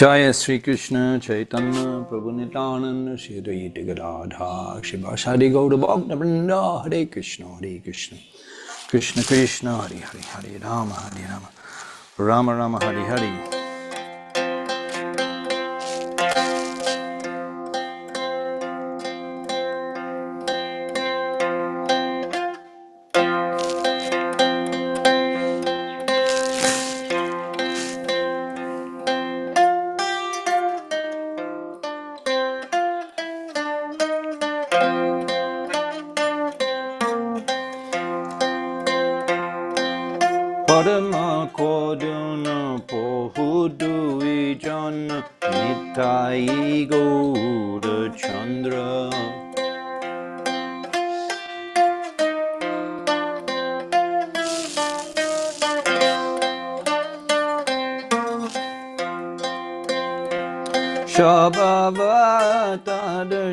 Jaya Sri Krishna Chaitanya Prabhu Nityananda Shri Advaita Gadadhar Shivasadi Gaura Bhakta Vrinda Hare Krishna Krishna Krishna Hare Hare Hare Rama Rama Rama Hare Hare. Padma Koduna Pohudu Vijana Nitai Gaura Chandra Shabhavata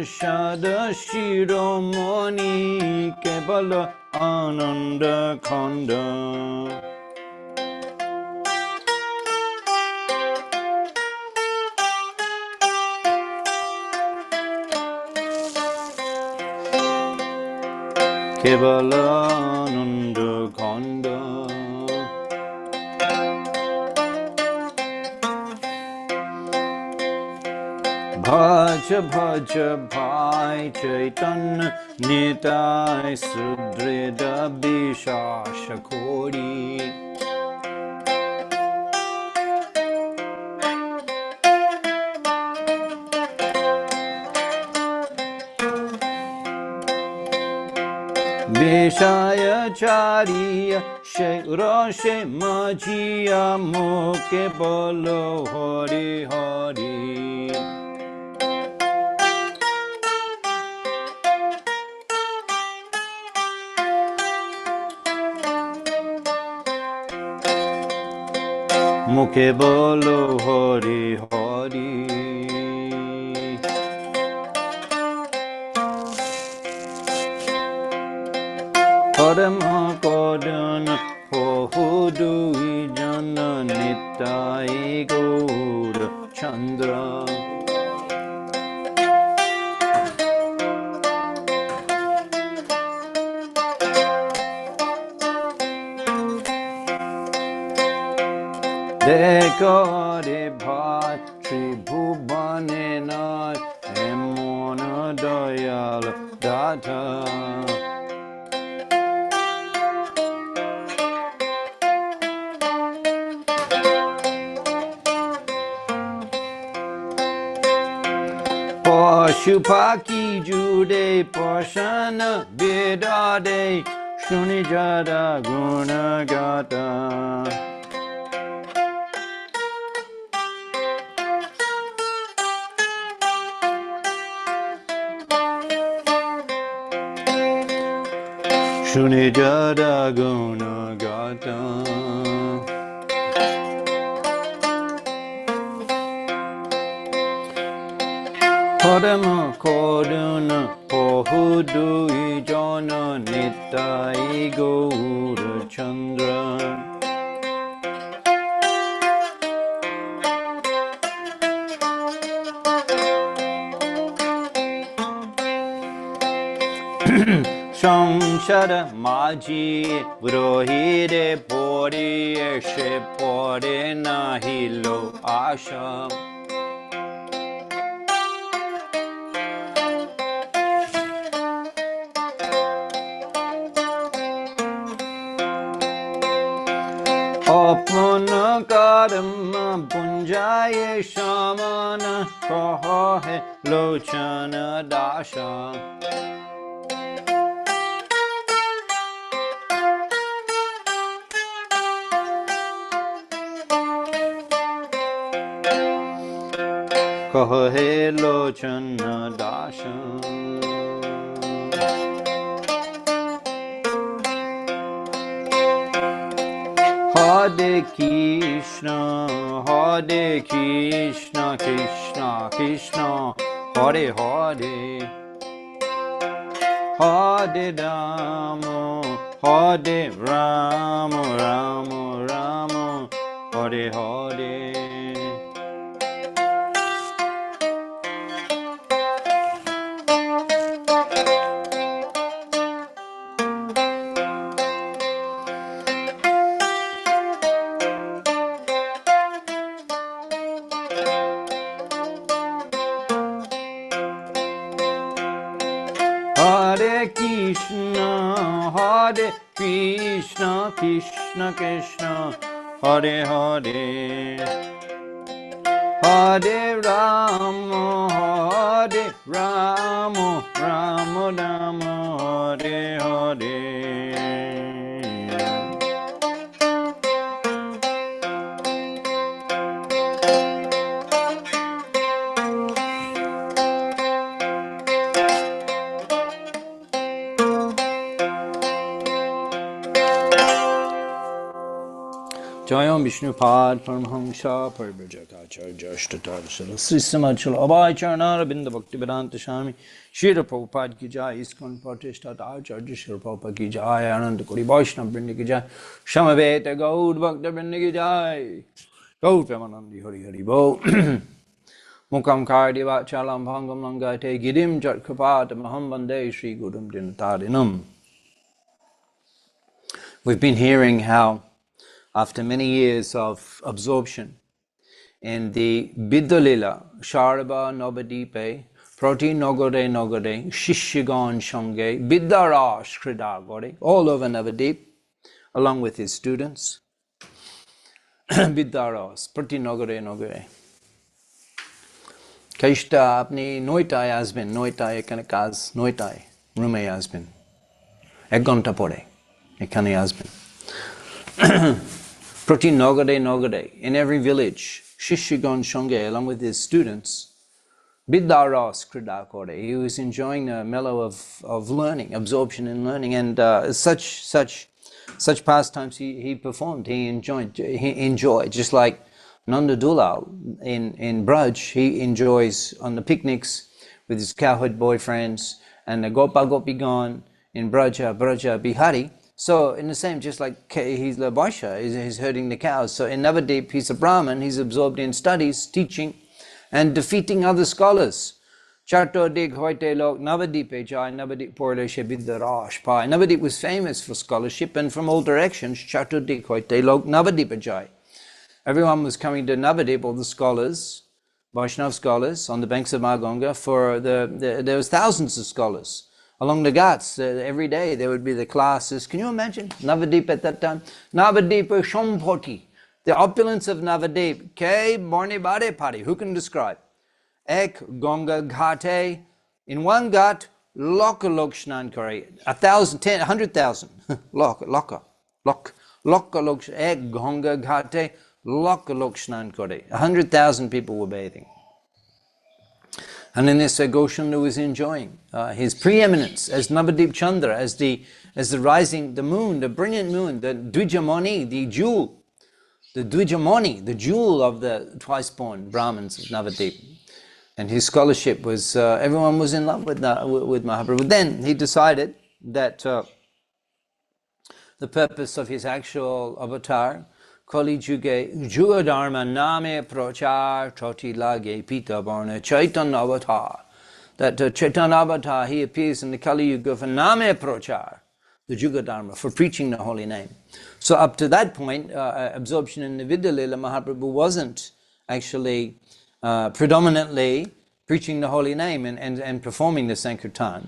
Shada Shiromani Kebala Ananda Khanda Kevalananda Khanda Bhaja Bhaja Bhai Chaitanya Nitai Sudrida Bishasha Kori Vishaya Chariya Roshe Majia Mukhe Bolo Hari Hari Mukhe Bolo Hari Hari Padma Kodana Pohudu Vijana Nitai Gaura Chandra Dekare Bhat Tribhubane Nath Emona Dayal Data Pashupaki Jude Pashana Vidade Shunijada Gunagata Shunijada Gunagata Padma Koduna Pohudu Ijana Nitai Gaura Chandra Shamshara Maji Vrohide Pori Eshe Pore Nahilo Asha Apna Karma Punjaye Shamana Kahe Lochana Dasha Kahe Lochana Dasha Hare Krishna, Hare Krishna, Krishna Krishna, Hare Hare, Hare Rama, Hare Rama, Rama Rama, Hare Hare. Hare Krishna, Krishna Krishna, Hare Hare, Hare Rama, Rama Rama, Hare Hare. Jayam Vishnupad Paramhamsa Parivrajakacarya Ashtatara Sri Samachal Abhay Charnara Binda Bhakti Vedanta Swami Srila Prabhupada ki jai, ISKCON Pratishtata Acharya Srila Prabhupada ki jai, Ananda Kori Vaishnava Vrinda ki jai, Samaveta Gaud Bhakta Vrinda ki jai, Gaud Premanandi Hari Hari Bo Mukam Kardi Vachalam Bhangam Langate Gidim Jat Kripata Maham Vande Sri Gurum Dinatarinam. We've been hearing how after many years of absorption in the Biddhalila, Sharaba Navadipe, Prati Nogore Nogore, Shishigan Shange, Biddharash Kridagore, all over Navadip, along with his students. Biddharas, Prati Nogore Nogore. Kaishta apni noitai asbin, noitai ekanekaz, noitai, rume asbin. Ek ghanta pore, ekane asbin. Prati Nogade Nogade, in every village, Shishigan Shange, along with his students, Biddaras Kridakore, he was enjoying the mellow of learning, absorption in learning, and such pastimes he performed, he enjoyed, just like Nanda Dulal in Braj, he enjoys on the picnics with his cowherd boyfriends, and the Gopa Gopigan in Braja Bihari. So in the same, just like he's the Vaishya, he's herding the cows. So in Navadip, he's a Brahmin, he's absorbed in studies, teaching, and defeating other scholars. Charto dig hoite lok Navadipe jai, Navadip porle shebidarash pai. Navadip was famous for scholarship, and from all directions, Charto dig hoite lok Navadipe jai. Everyone was coming to Navadip, all the scholars, Vaishnav scholars, on the banks of Magonga, for there was thousands of scholars. Along the Ghats, every day there would be the classes. Can you imagine Navadip at that time? Navadip Shampoti, the opulence of Navadip. Ke Borni Bade Pari, who can describe? Ek Gonga Ghate, in one Ghat, Loka Lokshnan Kare, 100,000, Loka Lokshnan, Ek Gonga Ghate, Loka Lokshnan Kare, 100,000 people were bathing. And in this, Govinda was enjoying his preeminence as Navadip Chandra, as the rising, the moon, the brilliant moon, the Dvijamani, the jewel, the jewel of the twice-born Brahmins of Navadip. And his scholarship was, everyone was in love with Mahaprabhu. Then he decided that the purpose of his actual avatar, Kali Juge, Juga Dharma Name Prochar Choti Lage Pita Barna Chaitanya Avatar. That Chaitanya Avatar, he appears in the Kali Yuga for Name Prochar, the Juga Dharma, for preaching the holy name. So up to that point, absorption in the Vidyalila, Mahaprabhu wasn't actually predominantly preaching the holy name and performing the Sankirtan.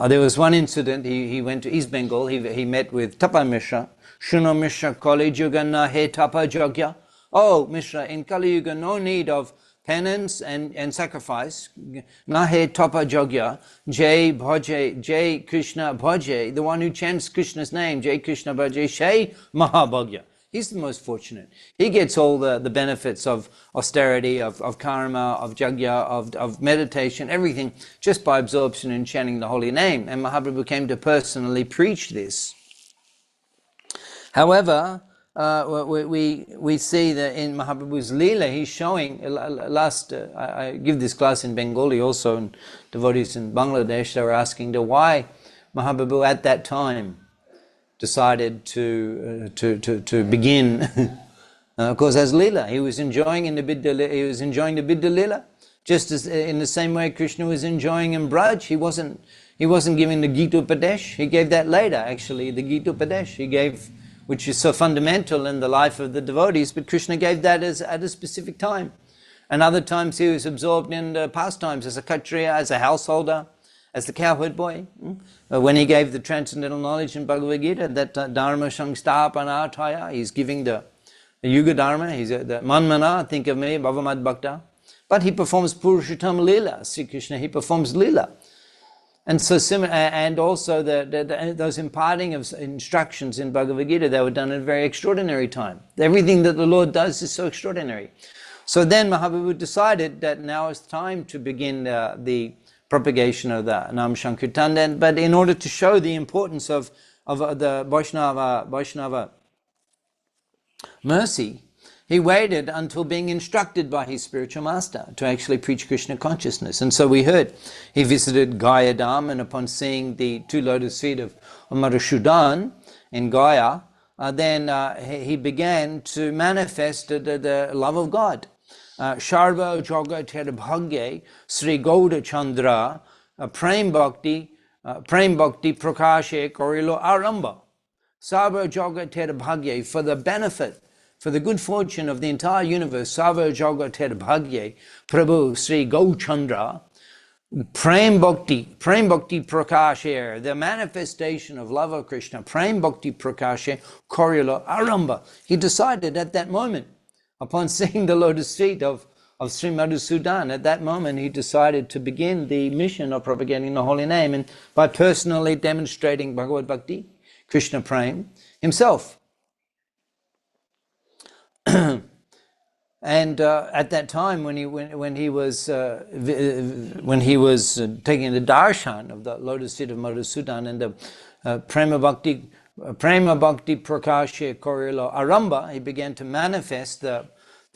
There was one incident, he went to East Bengal, he met with Tapa Mishra. Shuno Mishra Kali Yuga na he Tapa Jagya. Oh Mishra, in Kali Yuga no need of penance and sacrifice. Na he Tapa Jagya. Jai Bhaje, Jai Krishna Bhaje, the one who chants Krishna's name, Jai Krishna Bhaje, Shay Mahabhagya. He's the most fortunate. He gets all the benefits of austerity, of karma, of jagya, of meditation, everything, just by absorption in chanting the holy name. And Mahaprabhu came to personally preach this. However, we see that in Mahaprabhu's Leela, he's showing, I give this class in Bengali also, and devotees in Bangladesh, they were asking why Mahaprabhu at that time decided to begin, of course, as Leela. He was enjoying the Biddha Leela, just as in the same way Krishna was enjoying in Braj. He wasn't giving the Gita Upadesh. He gave that later, actually, the Gita Upadesh. He gave, which is so fundamental in the life of the devotees, but Krishna gave that at a specific time. And other times he was absorbed in the pastimes as a Kshatriya, as a householder, as the cowherd boy, when he gave the transcendental knowledge in Bhagavad Gita, that Dharma Sangstapanataya, he's giving the Yuga Dharma, he's the Manmana, think of me, Bhavamad Bhakta. But he performs Purushottam Leela, Sri Krishna, he performs Leela. And so, and also those imparting of instructions in Bhagavad Gita, they were done at a very extraordinary time. Everything that the Lord does is so extraordinary. So then Mahaprabhu decided that now is time to begin the propagation of the Nam Sankirtan. But in order to show the importance of the Vaishnava mercy, he waited until being instructed by his spiritual master to actually preach Krishna consciousness. And so we heard he visited Gaya Dham, and upon seeing the 2 lotus feet of Madhusudan in Gaya, then he began to manifest the love of God. Sharva Jagatir Bhagye Sri Gauda Chandra Prem Bhakti Prakashe Korilo Aramba. Sarva Jagatir Bhagye, for the benefit, for the good fortune of the entire universe, Sarva Jagatir Bhagye, Prabhu Sri Gauchandra, Prem Bhakti Prakashe, the manifestation of love of Krishna, Prem Bhakti Prakashe, Korila Aramba. He decided at that moment, upon seeing the lotus feet of Sri Madhusudan, at that moment he decided to begin the mission of propagating the holy name, and by personally demonstrating Bhagavad Bhakti, Krishna Prem himself. And at that time, when he was taking the darshan of the lotus feet of Madhusudan and the Prema Bhakti Prakashe Korilo Aramba, he began to manifest the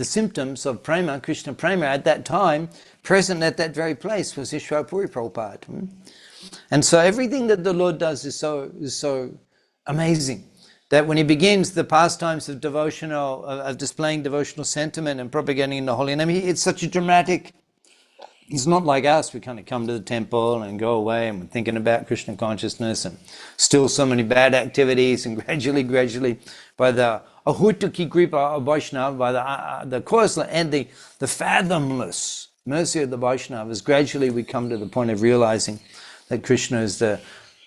symptoms of Prema, Krishna Prema. At that time, present at that very place was Ishwar Puri Prabhupada. And so everything that the Lord does is so amazing, that when he begins the pastimes of displaying devotional sentiment and propagating the holy name, it's such a dramatic. He's not like us. We kind of come to the temple and go away and we're thinking about Krishna consciousness and still so many bad activities, and gradually by the ahutuki kripa of Vaishnava, by the causeless and the fathomless mercy of the Vaishnavas, gradually we come to the point of realizing that Krishna is the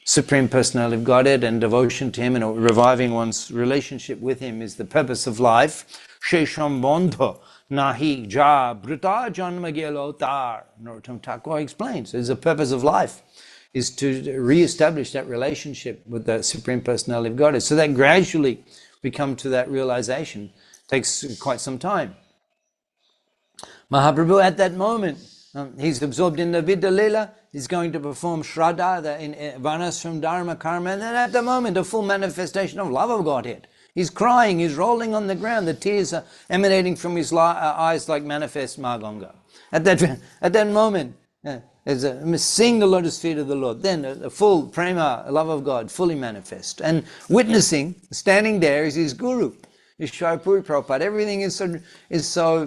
Supreme Personality of Godhead, and devotion to Him and reviving one's relationship with Him is the purpose of life. Shesham Bandha Nahi Ja Brita Janma Gelotar. Narottam Thakur explains, is the purpose of life, is to re-establish that relationship with the Supreme Personality of Godhead. So that gradually we come to that realization. It takes quite some time. Mahaprabhu at that moment, he's absorbed in the Vidya Leela. He's going to perform Shraddha, in Varnashram Dharma Karma, and then at the moment, a full manifestation of love of Godhead. He's crying, he's rolling on the ground, the tears are emanating from his eyes like manifest Maganga. At that moment, seeing the lotus feet of the Lord, then a full prema, love of God, fully manifest. And witnessing, standing there is his guru, Ishwar Puri Prabhupada. Everything is so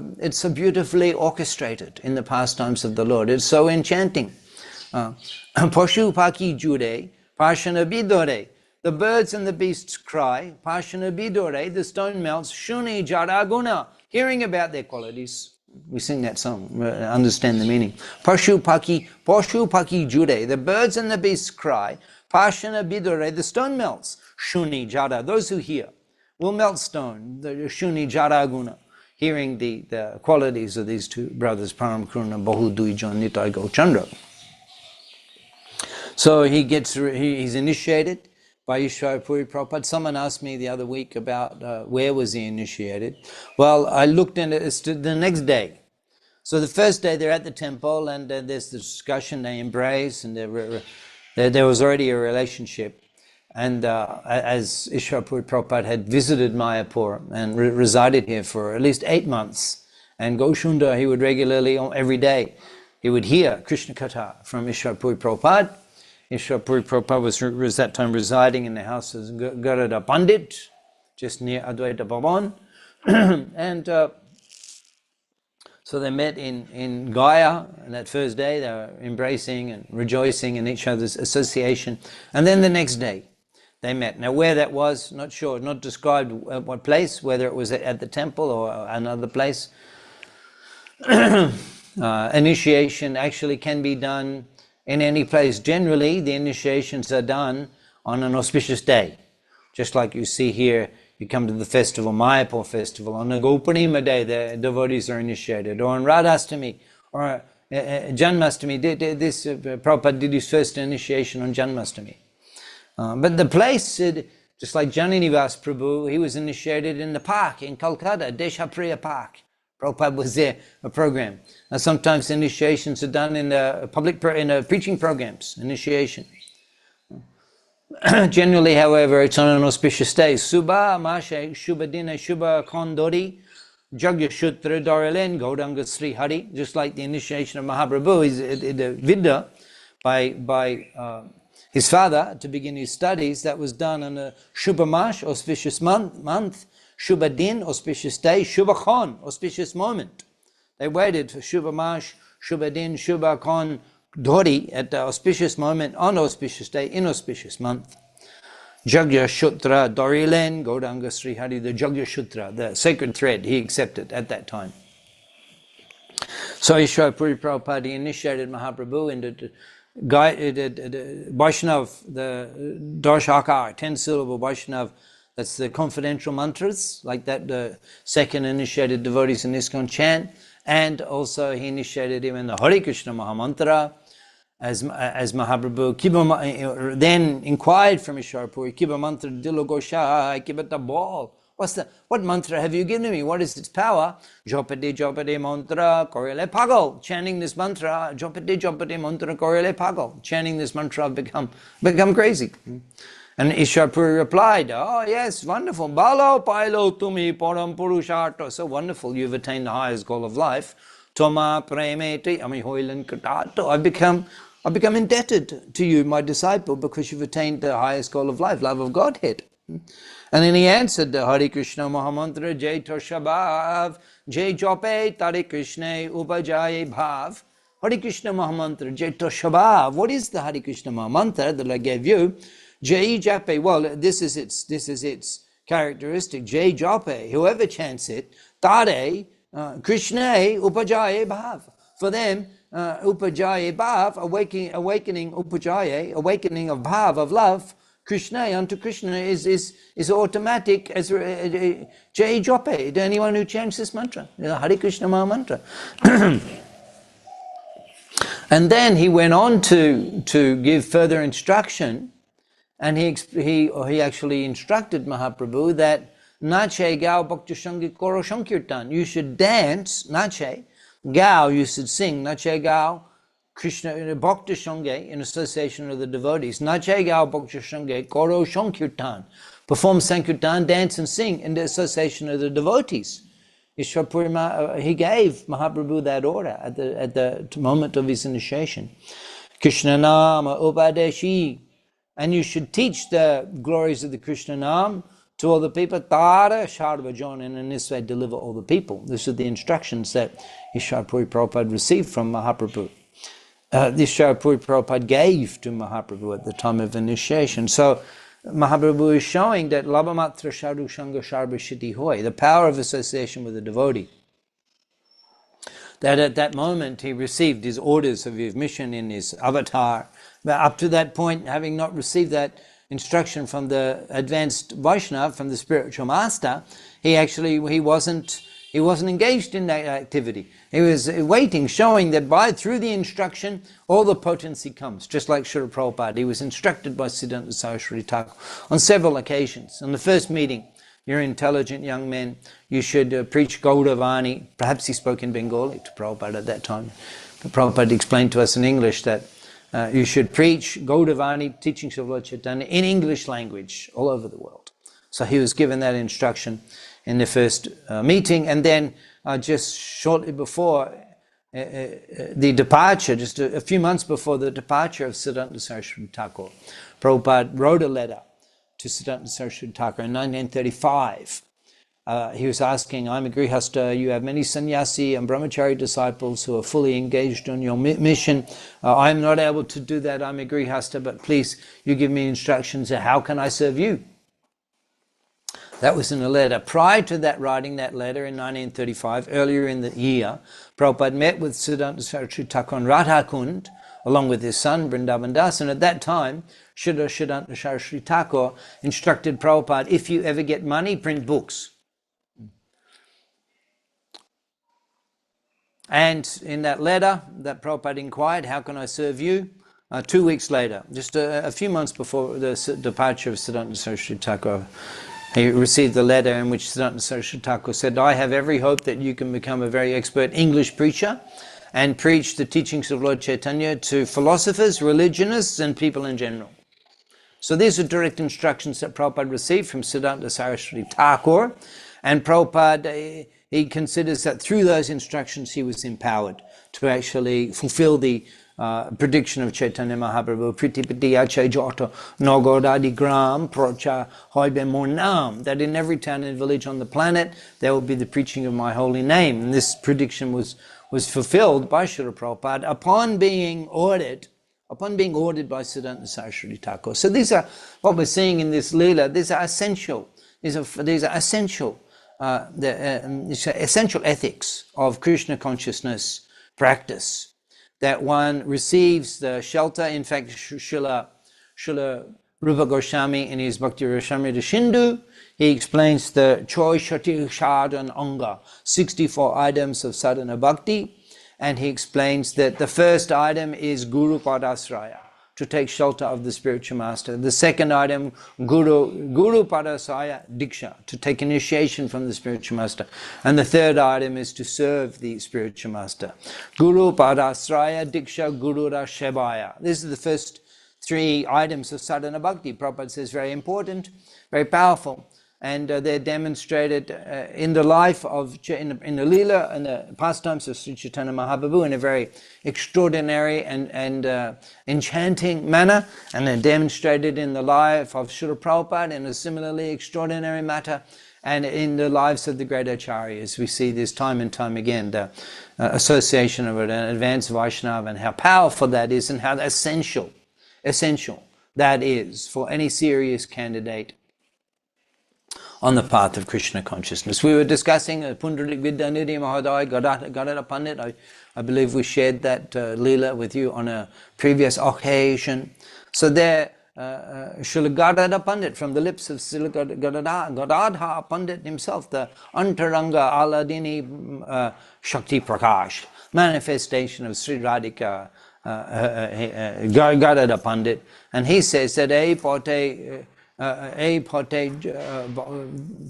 beautifully orchestrated in the pastimes of the Lord. It's so enchanting. Pashu Paki Jude, Pashana Bidore. The birds and the beasts cry, Pashana Bidore, the stone melts, Shuni Jaraguna, hearing about their qualities. We sing that song, understand the meaning. Pashu Paki Jude, the birds and the beasts cry, Pashana Bidore, the stone melts, Shuni Jara, those who hear will melt stone, the Shuni Jaraguna, hearing the qualities of these two brothers, Param Karuna, Bahu Duijan Nitai Gauchandra. So he's initiated by Ishwar Puri Prabhupada. Someone asked me the other week about where was he initiated. Well, I looked into it the next day. So the first day they're at the temple, and there's the discussion, they embrace, and there was already a relationship. And as Ishwar Puri Prabhupada had visited Mayapur and resided here for at least 8 months, and Goshunda, he would regularly, every day, he would hear Krishna Katha from Ishwar Puri Prabhupada. Ishwar Puri Prabhupada was that time residing in the house of Garada Pandit, just near Advaita Bhavan. And so they met in Gaya, and that first day they were embracing and rejoicing in each other's association. And then the next day they met. Now where that was, not sure, not described at what place, whether it was at the temple or another place. Initiation actually can be done in any place. Generally, the initiations are done on an auspicious day. Just like you see here, you come to the festival, Mayapur festival, on the Gopurnima day, the devotees are initiated, or on Radhastami, or Janmastami. Prabhupada did his first initiation on Janmastami. But the place, just like Jananivas Prabhu, he was initiated in the park in Calcutta, Deshapriya Park. Prabhupada was there, a program. Sometimes initiations are done in preaching programs, initiation. Generally, however, it's on an auspicious day. Subha Mashe Shubha Dina Shubha Kondori Jagya Shutra Dorilen Gauranga Sri Hari. Just like the initiation of Mahaprabhu is the Vidya by his father to begin his studies. That was done on a Shubha Mash, auspicious month, Shubha Din, auspicious day, Shubha Khan, auspicious moment. They waited for Shubha Mash, Shubha Din, Shubha Khan Dhori at the auspicious moment, on auspicious day, inauspicious month. Jagya Shutra Dorilen Gauranga Sri Hari, the Jagya Shutra, the sacred thread, he accepted at that time. So Ishwar Puri Prabhupada initiated Mahaprabhu into the Vaishnav, the Darshakar, 10-syllable Vaishnav, that's the confidential mantras, like that the second initiated devotees in ISKCON chant, and also he initiated him in the Hare Krishna Mahamantra, as Mahaprabhu then inquired from Ishwar Puri, Kiba mantra dilo goshai, kibata ball. What mantra have you given me? What is its power? Jopade mantra korele pagal. Chanting this mantra, Jopade mantra korele pagal. Chanting this mantra, I've become crazy. And Ishwar Puri replied, oh yes, wonderful. Balo pailo tumi param purusharto. So wonderful, you've attained the highest goal of life. Toma premeti amihoilan katato. I've become indebted to you, my disciple, because you've attained the highest goal of life, love of Godhead. And then he answered, Hare Krishna Mahamantra Jai Toshabhav Jai Jope Tare Krishna Upajaye Bhav. Hare Krishna Mahamantra Jai Toshabhav. What is the Hare Krishna Mahamantra that I gave you? Jai Jape. Well, this is its characteristic. Jai Jape. Whoever chants it, Tare Krishna Upajaye Bhav. For them, Upajaye Bhav, awakening Upajaye, awakening of Bhav, of love, Krishna unto Krishna is automatic as Jai Jope, to anyone who chants this mantra, Hare Krishna Maha Mantra. And then he went on to give further instruction, and he actually instructed Mahaprabhu that Nache Gao Bhakti Sangi Koro Sankirtan. You should dance, Nache, Gao, you should sing, Nache Gao, Krishna, Bhakti Sange, in association with the devotees. Nache Gao Bhakti Sange, Koro Sankirtan. Perform Sankirtan, dance and sing in the association of the devotees. Ishwar Puri, he gave Mahaprabhu that order at the moment of his initiation. Krishna Nama Upadeshi. And you should teach the glories of the Krishna Nam to all the people. Tara Sharvajon, and in this way deliver all the people. These are the instructions that Ishwar Puri Prabhupada received from Mahaprabhu. This Ishwar Puri Prabhupada gave to Mahaprabhu at the time of initiation. So Mahaprabhu is showing that Labhamatra Sharu Shanga Sharva Shiti Hoy, the power of association with a devotee. That at that moment he received his orders of his mission in his avatar. But up to that point, having not received that instruction from the advanced Vaishnava, from the spiritual master, he wasn't engaged in that activity. He was waiting, showing that through the instruction, all the potency comes. Just like Srila Prabhupada, he was instructed by Siddhanta Saraswati Thakur on several occasions. On the first meeting, you're intelligent young men, you should preach Gauravani. Perhaps he spoke in Bengali to Prabhupada at that time. But Prabhupada explained to us in English that you should preach Gauravani, teachings of Lord Chaitanya, in English language all over the world. So he was given that instruction in the first meeting, and then just shortly before the departure, just a few months before the departure of Siddhanta Saraswati Thakur, Prabhupada wrote a letter to Siddhanta Saraswati Thakur in 1935. He was asking, I'm a Grihasta, you have many sannyasi and brahmachari disciples who are fully engaged on your mission. I'm not able to do that, I'm a Grihasta, but please, you give me instructions, how can I serve you? That was in a letter. Prior to that, writing that letter in 1935, earlier in the year, Prabhupada met with Siddhanta Saraswati Thakur on Radha Kund along with his son, Vrindavan Das. And at that time, Srila Siddhanta Saraswati Thakur instructed Prabhupada, if you ever get money, print books. And in that letter that Prabhupada inquired, how can I serve you? 2 weeks later, just a few months before the departure of Siddhanta Saraswati Thakur, he received the letter in which Siddhanta Saraswati Thakur said, I have every hope that you can become a very expert English preacher and preach the teachings of Lord Chaitanya to philosophers, religionists, and people in general. So these are direct instructions that Prabhupada received from Siddhanta Saraswati Thakur, and Prabhupada, he considers that through those instructions he was empowered to actually fulfill the prediction of Chaitanya Mahaprabhu, Pritipati Achay Jota Nogodadi Gram Procha Hoibe Monam, that in every town and village on the planet there will be the preaching of my holy name. And this prediction was fulfilled by Srila Prabhupada upon being ordered by Siddhanta Saraswati Thakur. So these are what we're seeing in this Leela. These are essential. These are essential. Essential ethics of Krishna consciousness practice, that one receives the shelter. In fact, Srila Rupa Goswami in his Bhakti Rasamrita Sindhu, he explains the Choi Shati Sadhan Anga, 64 items of sadhana bhakti, and he explains that the first item is Guru Padasraya, to take shelter of the spiritual master. The second item, Guru Padasraya Diksha, to take initiation from the spiritual master. And the third item is to serve the spiritual master. Guru Padasraya Diksha Guru Shebaya. These are the first 3 items of sadhana bhakti. Prabhupada says very important, very powerful. And they're demonstrated in the life of, in the Leela and the pastimes of Sri Chaitanya Mahaprabhu in a very extraordinary and enchanting manner. And they're demonstrated in the life of Srila Prabhupada in a similarly extraordinary manner. And in the lives of the great acharyas, we see this time and time again, the association of an advanced Vaishnava and how powerful that is and how essential that is for any serious candidate on the path of Krishna consciousness. We were discussing Pundarik Vidyanidhi Mahadai Gadada Pandit. I believe we shared that Leela with you on a previous occasion. So there, Srila Gadada Pandit, from the lips of Srila Gadadha Pandit himself, the Antaranga Aladini Shakti Prakash, manifestation of Sri Radhika Gadada Pandit. And he says that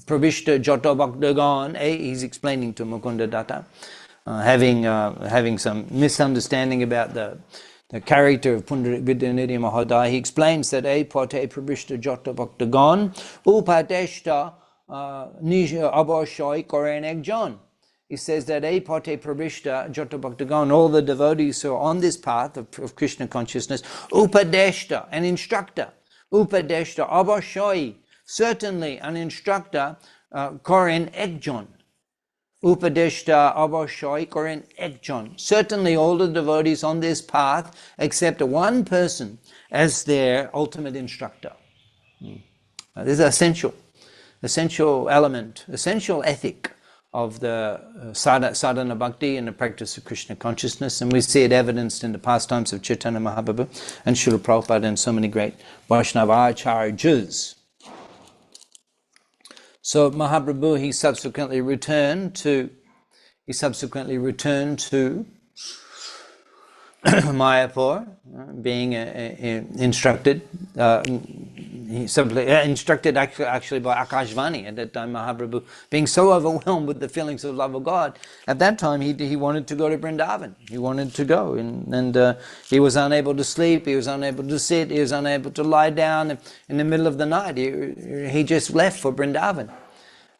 Pravishta Jota Bhaktagan, he's explaining to Mukunda Datta, having some misunderstanding about the character of Pundarik Vidyanidhi Mahadai. He explains that Pote Pravishta Jota Bhaktagan, Upateshta Nisha Abhashai Korenek John. He says that Pote Pravishta Jota Bhaktagan, all the devotees who are on this path of Krishna consciousness, Upadeshta, an instructor. Upadeshta Abhashoi, certainly an instructor, Koren Ekjon. Upadeshta Abhashoi Koren Ekjon. Certainly all the devotees on this path accept one person as their ultimate instructor. This is an essential element, essential ethic of the sadhana bhakti and the practice of Krishna consciousness, and we see it evidenced in the pastimes of Chaitanya Mahaprabhu and Srila Prabhupada and so many great Vaishnava acharyas. So Mahaprabhu, he subsequently returned to Mayapur, being instructed. He simply instructed actually by Akashvani at that time. Mahaprabhu, being so overwhelmed with the feelings of love of God, at that time he wanted to go to Vrindavan. He wanted to go, and he was unable to sleep. He was unable to sit. He was unable to lie down. In the middle of the night, he just left for Vrindavan.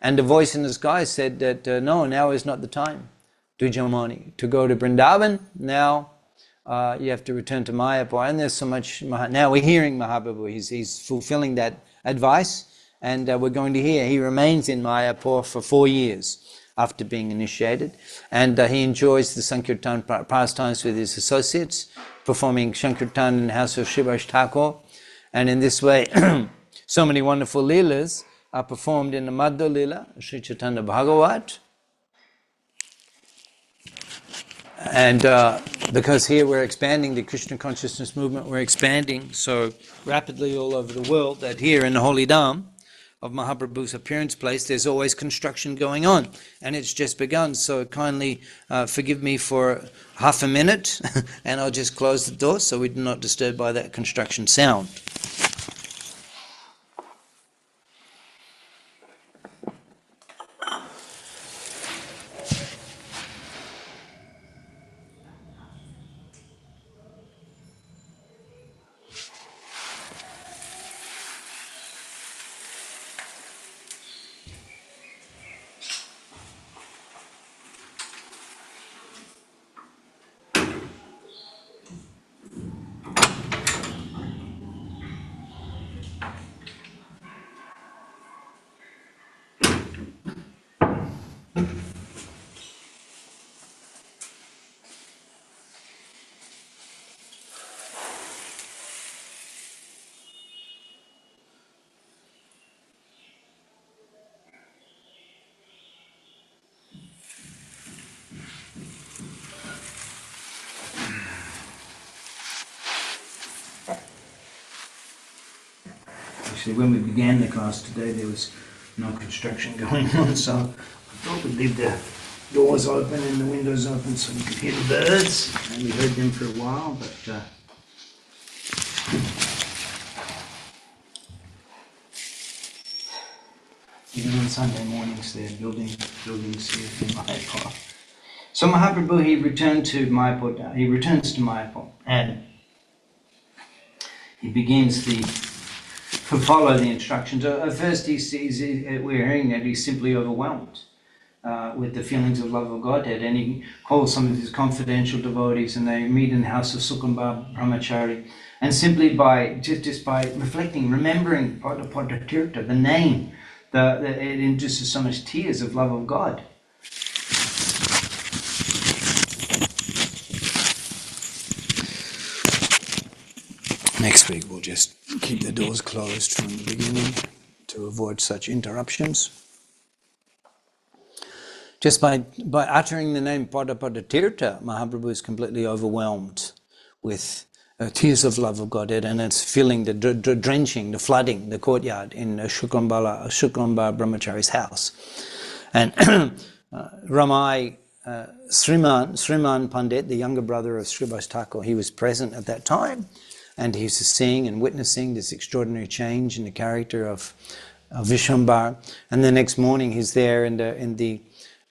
And the voice in the sky said that no, now is not the time, Dujamani, to go to Vrindavan. Now you have to return to Mayapur. And there's so much, now we're hearing Mahaprabhu, he's fulfilling that advice, and we're going to hear. He remains in Mayapur for 4 years after being initiated, and he enjoys the Sankirtan pastimes with his associates, performing Sankirtan in the house of Srivas Thakur. And in this way, so many wonderful leelas are performed in the Madhya Leela, Sri Chaitanya Bhagavat. And because here we're expanding the Krishna consciousness movement, we're expanding so rapidly all over the world that here in the Holy Dham of Mahaprabhu's appearance place, there's always construction going on, and it's just begun. So kindly forgive me for half a minute, and I'll just close the door so we're not disturbed by that construction sound. Actually, when we began the class today, there was no construction going on, so I thought we'd leave the doors open and the windows open so we could hear the birds, and we heard them for a while, but even on Sunday mornings they're building buildings here in Mayapur. So Mahaprabhu, he returns to Mayapur, and he begins to follow the instructions. At first we're hearing that he's simply overwhelmed with the feelings of love of Godhead, and he calls some of his confidential devotees, and they meet in the house of Sukamba Brahmachari, and simply by just by reflecting, remembering Pada Tirtha, the name, it induces so much tears of love of God. Next week we'll just keep the doors closed from the beginning to avoid such interruptions. Just by uttering the name Pada Tirtha, Mahaprabhu is completely overwhelmed with tears of love of Godhead, and it's feeling the drenching, the flooding, the courtyard in Shukramba Brahmachari's house. And Ramai, Sriman Pandit, the younger brother of Srivas Thakur, he was present at that time, and he's seeing and witnessing this extraordinary change in the character of Vishwambar. And the next morning he's there in the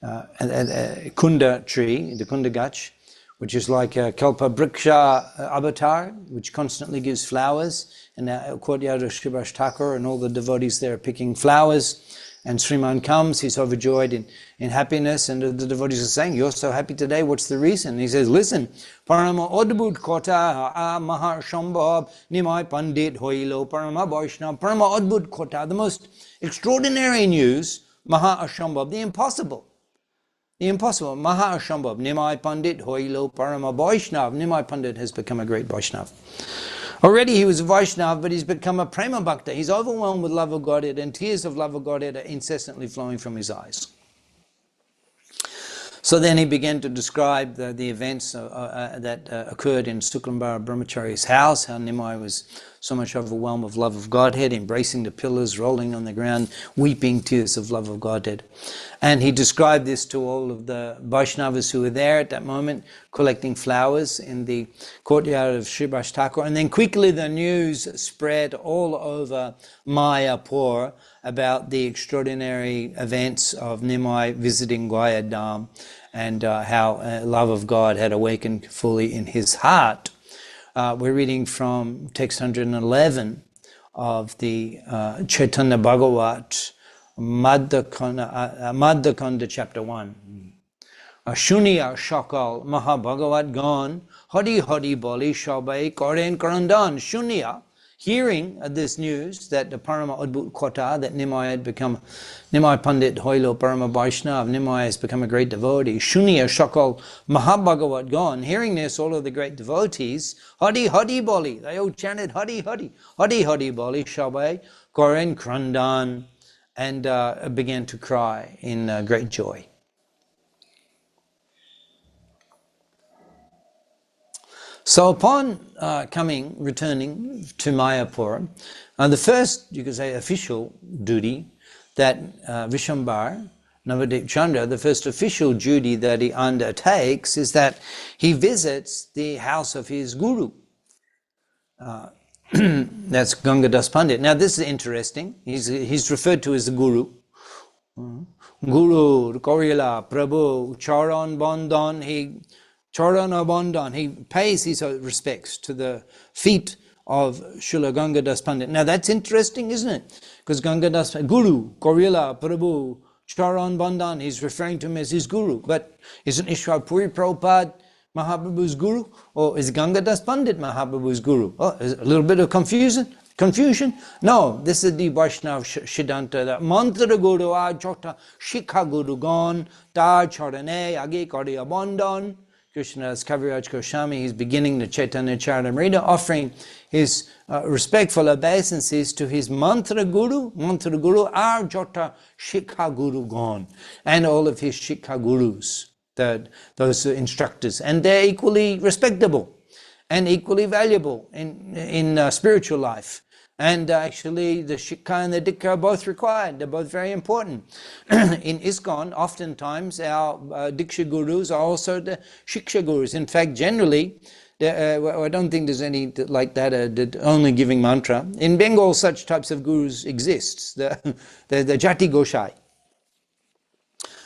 Kunda tree, the Kunda Gach, which is like a Kalpa Briksha avatar, which constantly gives flowers. And the courtyard of Srivas Thakur, and all the devotees there are picking flowers. And Sriman comes, he's overjoyed in happiness, and the devotees are saying, "You're so happy today, what's the reason?" And he says, "Listen, Parama Adbhut Kotha, Mahar Shambhav, Nimai Pandit Hoilo, Parama Vaishnava, Parama Adbhut Kotha," the most extraordinary news, Maha Shambhav, the impossible, Maha Shambhav, Nimai Pandit Hoilo, Parama Vaishnava, Nimai Pandit has become a great Vaishnava. Already he was a Vaishnava, but he's become a Prema Bhakta. He's overwhelmed with love of Godhead, and tears of love of Godhead are incessantly flowing from his eyes. So then he began to describe the events that occurred in Sukrambara Brahmachari's house, how Nimai was so much overwhelmed with love of Godhead, embracing the pillars, rolling on the ground, weeping tears of love of Godhead. And he described this to all of the Vaishnavas who were there at that moment, collecting flowers in the courtyard of Srivas Thakur. And then quickly the news spread all over Mayapur about the extraordinary events of Nimai visiting Guayadam, and how love of God had awakened fully in his heart. We're reading from text 111 of the Chaitanya Bhagavat, Madhya chapter 1. Shuniya Shakal Maha Bhagavat Gan, Hari Hari Bali Shabai Karen Karandan. Shuniya, hearing this news that the Parama Adbhut Kotha, that Nimai had become, Nimai Pandit Hoilo Parama Vaishnav, Nimai has become a great devotee. Shuniya Shakal Mahabhagavat Gan. Hearing this, all of the great devotees, Hari Hari Bali, they all chanted Hari Hari, Hari Hari Bali Shabai Karen Krandan, and began to cry in great joy. So upon returning to Mayapur, the first, you could say, official duty that Vishwambar, Navadip Chandra, the first official duty that he undertakes is that he visits the house of his guru. That's Gangadas Pandit. Now this is interesting. He's referred to as the guru. Guru, Korila, Prabhu, Charan Bandhan, Charana Bandhan, he pays his respects to the feet of Srila Gangadas Pandit. Now that's interesting, isn't it? Because Gangadas, Guru, Korila, Prabhu, Charan Bandhan, he's referring to him as his guru. But isn't Ishwar Puri Prabhupada Mahaprabhu's guru? Or is Gangadas Pandit Mahaprabhu's guru? Oh, is a little bit of confusion? No, this is the Vaishnav Siddhanta. The Mantra Guru Ajota Shikha Guru Gon Tar Charane Age Kariya Bandhan. Krishna's Kaviraj Goswami, he's beginning the Chaitanya Charitamrita, offering his respectful obeisances to his Mantra Guru Arjota Shikha Guru Gon, and all of his Shikha Gurus, those instructors. And they're equally respectable and equally valuable in spiritual life. And actually the Shikha and the Dikha are both required. They're both very important. In ISKCON, oftentimes our Diksha Gurus are also the Shiksha Gurus. In fact, generally, I don't think there's any like that, only giving mantra. In Bengal, such types of Gurus exist. The Jati Goshai.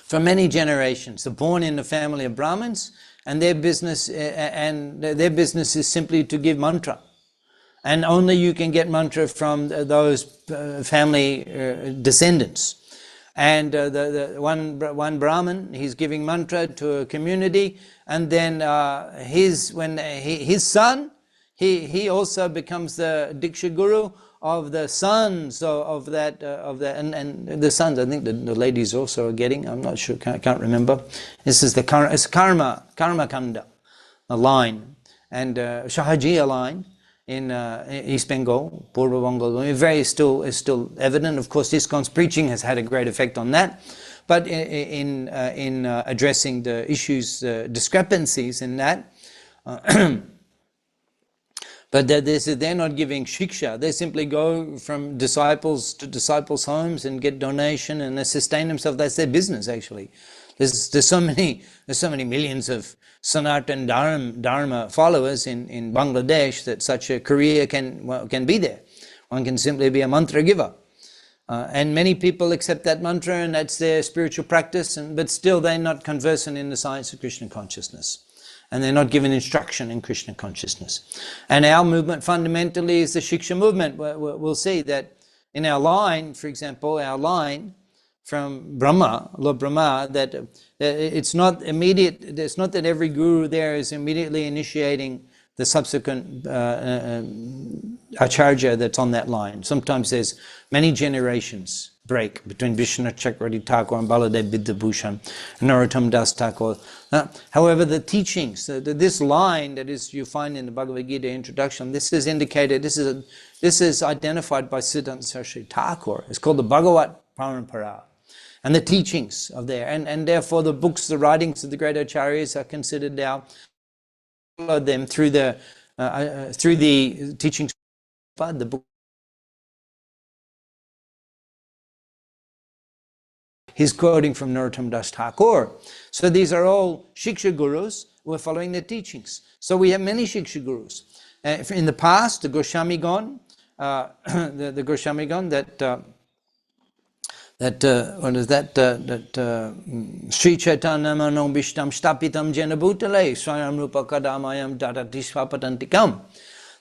For many generations, they're born in the family of Brahmins, and their business is simply to give mantra. And only you can get mantra from those family descendants. And the one Brahmin, he's giving mantra to a community, and then his son, he also becomes the Diksha Guru of the sons of that and the sons. I think the ladies also are getting. I'm not sure. Can't remember. This is it's Karma Kanda, a line, and Shahajiya line. In East Bengal, Purva Bengal, is still evident. Of course, ISKCON's preaching has had a great effect on that. But in addressing the issues, discrepancies in that, but they're not giving shiksha. They simply go from disciples to disciples' homes and get donation, and they sustain themselves. That's their business, actually. There's so many millions of Sanatan Dharma followers in Bangladesh that such a career can be there. One can simply be a mantra giver. And many people accept that mantra, and that's their spiritual practice, but still they're not conversant in the science of Krishna consciousness. And they're not given instruction in Krishna consciousness. And our movement fundamentally is the Shiksha movement. We'll see that in our line, for example, from Brahma, Lord Brahma, that it's not immediate, it's not that every guru there is immediately initiating the subsequent acharya that's on that line. Sometimes there's many generations break between Vishnu Chakravarti Thakur and Baladev Vidyabhushan and Narottam Das Thakur. However, the teachings, this line that is you find in the Bhagavad Gita introduction, this is indicated, this is identified by Siddhanta Saraswati Thakur. It's called the Bhagavat Parampara. And the teachings of there, and therefore the books, the writings of the great acharyas are considered now, follow them through the teachings of the book. He's quoting from Narottam Das Thakur. So these are all Shiksha Gurus who are following the teachings. So we have many Shiksha Gurus. In the past, the Goswami-gon, the Goswami-gon Sri Chaitanya Mano Bishtam Stapitam Jenabhutale Swayam Rupa Kadamayam Dadatisvapatantikam.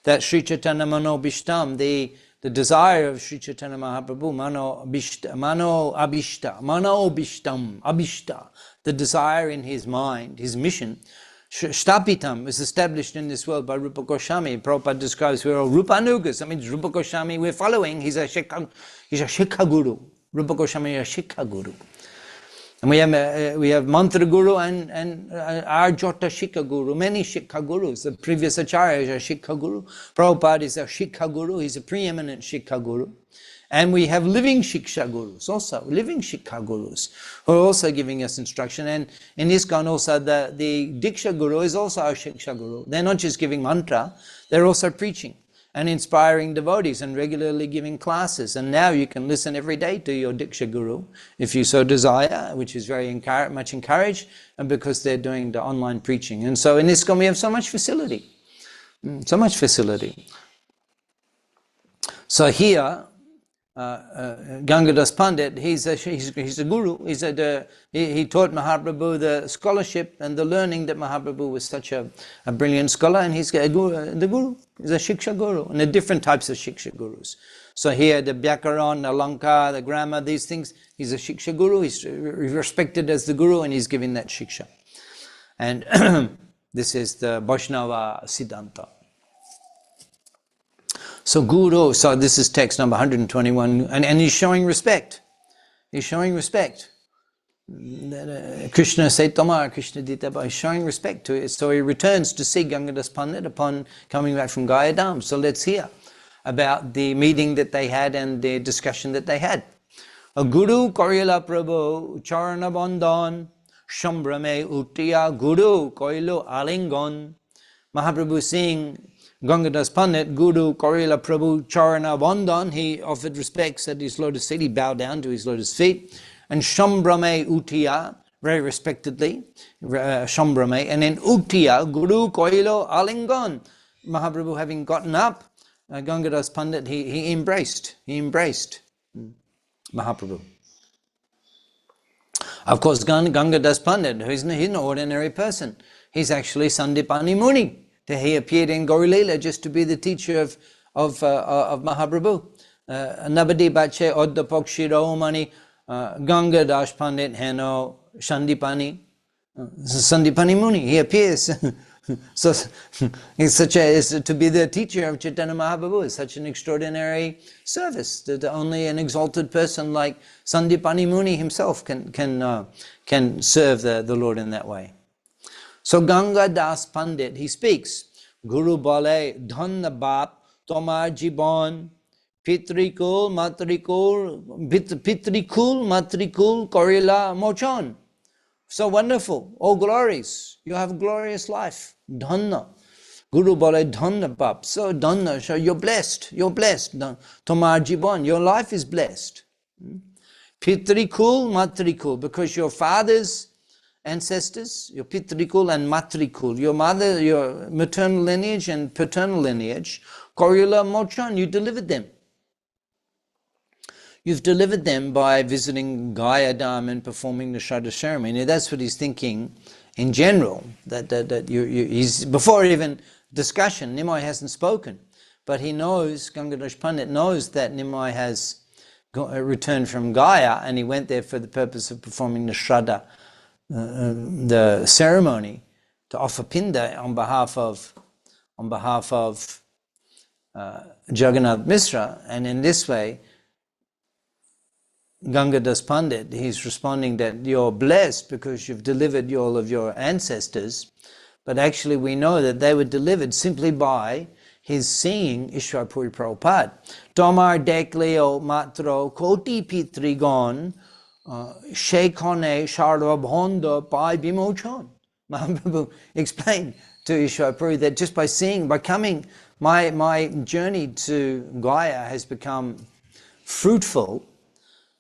That Sri Chaitanya Mano Bishtam, the desire of Sri Chaitanya Mahaprabhu, Mano Abhishta, the desire in his mind, his mission, Stapitam is established in this world by Rupa Goswami. Prabhupada describes we're all Rupanugas. That means Rupa Goswami we're following. He's a Shikha Guru. Rupa Goswami is a Shikha Guru. And we have Mantra Guru and Arjota Shikha Guru, many Shikha Gurus. The previous Acharya is a Shikha Guru. Prabhupada is a Shikha Guru. He's a preeminent Shikha Guru. And we have living Shiksha Gurus also, living Shikha Gurus, who are also giving us instruction. And in ISKCON also, the Diksha Guru is also our Shiksha Guru. They're not just giving mantra, they're also preaching and inspiring devotees and regularly giving classes. And now you can listen every day to your Diksha Guru, if you so desire, which is very much encouraged, and because they're doing the online preaching. And so in ISKCON we have so much facility, so much facility. So here, Gangadas Pandit, he's a guru. He taught Mahaprabhu the scholarship and the learning that Mahaprabhu was such a brilliant scholar, and he's a guru, the guru. He's a Shiksha Guru, and the different types of Shiksha Gurus. So here, the Vyakaran, the Lanka, the grammar, these things, he's a Shiksha Guru. He's respected as the guru, and he's giving that Shiksha. And this is the Vaishnava Siddhanta. So Guru, so this is text number 121, and he's showing respect. He's showing respect. Krishna said, Tomar, Krishna Dita, he's showing respect to it. So he returns to see Gangadas Pandit upon coming back from Gayadam. So let's hear about the meeting that they had and the discussion that they had. A Guru Korila Prabhu Charana Bandhan Shambrame Uttiya Guru Koilo Alingon. Mahaprabhu seeing Gangadas Pandit, Guru Korila Prabhu Charana Bandhan, he offered respects at his lotus feet, he bowed down to his lotus feet. And Shambrame Uttiya, very respectedly, Shambrame, and then Uttiya, Guru Koilo Alingon. Mahaprabhu having gotten up, Gangadas Pandit, he embraced Mahaprabhu. Of course, Gangadas Pandit, he's an ordinary person. He's actually Sandipani Muni. He appeared in Gauri Leela just to be the teacher of Mahaprabhu. Nabadi Bache Odda Pokshiromani Gangadas Pandit Heno Sandipani. Sandipani Muni, he appears. So he's to be the teacher of Chaitanya Mahaprabhu is such an extraordinary service that only an exalted person like Sandipani Muni himself can serve the Lord in that way. So Gangadas Pandit, he speaks, Guru Bale Dhanna Bap Tomar Jibon Pitrikul Matrikul Korila Mochon. So wonderful, all glories. You have a glorious life. Dhanna. Guru Bale Dhanna Bap. So Dhanna, so you're blessed. You're blessed. Tomar Jibon, your life is blessed. Pitrikul Matrikul, because your father's ancestors, your Pitrikul and Matrikul, your mother, your maternal lineage and paternal lineage, Korila Mochan, you delivered them. You've delivered them by visiting Gayadam and performing the Shraddha ceremony. That's what he's thinking in general, he's before even discussion, Nimai hasn't spoken, but he knows, Gangadas Pandit knows that Nimai has returned from Gaya and he went there for the purpose of performing the Shraddha, the ceremony to offer Pinda on behalf of Jagannath Mishra, and in this way Gangadas Pandit, he's responding that you're blessed because you've delivered all of your ancestors, but actually we know that they were delivered simply by his seeing Ishwar Puri Prabhupada. Tomar Dekleo Matro Koti Pitrigon Shekhone Sharvabhonda Pai Bimochon. Mahaprabhu explained to Ishwar Puri that just by coming, my journey to Gaya has become fruitful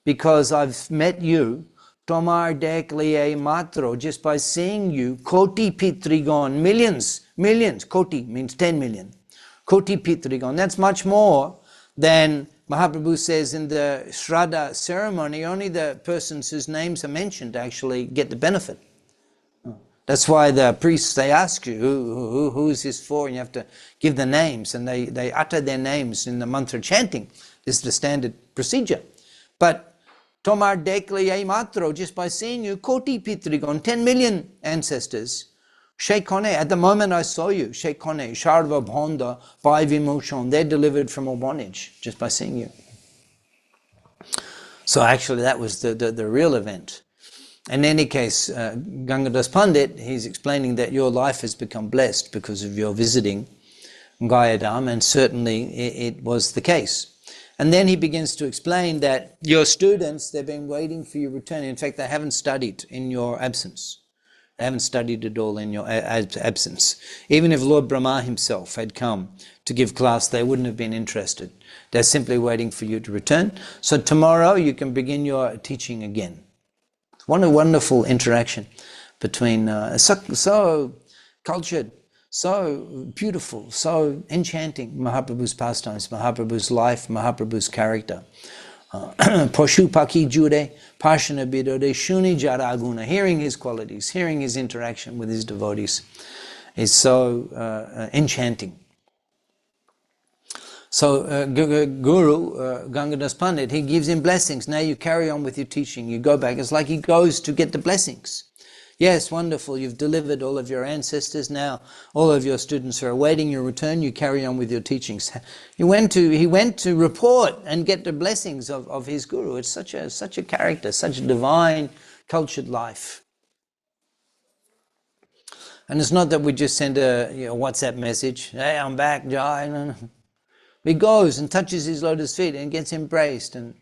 because I've met you. Tomar Dekliye Matro, just by seeing you, Koti Pitrigon, millions, Koti means 10 million. Koti Pitrigon, that's much more than Mahaprabhu says in the Shraddha ceremony, only the persons whose names are mentioned actually get the benefit. That's why the priests, they ask you, who is this for? And you have to give the names, and they utter their names in the mantra chanting. This is the standard procedure. But Tomar Dekliye Matro, just by seeing you, Koti Pitrigon, 10 million ancestors. Shekhone, at the moment I saw you, Shekhone, Sharva Bhonda, Pai Vimochon, they're delivered from all bondage just by seeing you. So actually that was the real event. In any case, Gangadas Pandit, he's explaining that your life has become blessed because of your visiting Gayadam, and certainly it was the case. And then he begins to explain that your students, they've been waiting for your return. In fact, they haven't studied in your absence. They haven't studied at all in your absence. Even if Lord Brahma himself had come to give class, they wouldn't have been interested. They're simply waiting for you to return. So tomorrow you can begin your teaching again. What a wonderful interaction between so cultured, so beautiful, so enchanting Mahaprabhu's pastimes, Mahaprabhu's life, Mahaprabhu's character. Poshu Paki Jude, Pashana Bidode, Shuni Jaraguna, hearing his qualities, hearing his interaction with his devotees is so enchanting. So Guru, Gangadas Pandit, he gives him blessings. Now you carry on with your teaching, you go back. It's like he goes to get the blessings. Yes, wonderful, you've delivered all of your ancestors. Now all of your students are awaiting your return. You carry on with your teachings. He went to report and get the blessings of his Guru. It's such a character, such a divine, cultured life. And it's not that we just send a WhatsApp message, hey, I'm back, Jai. No. He goes and touches his lotus feet and gets embraced. And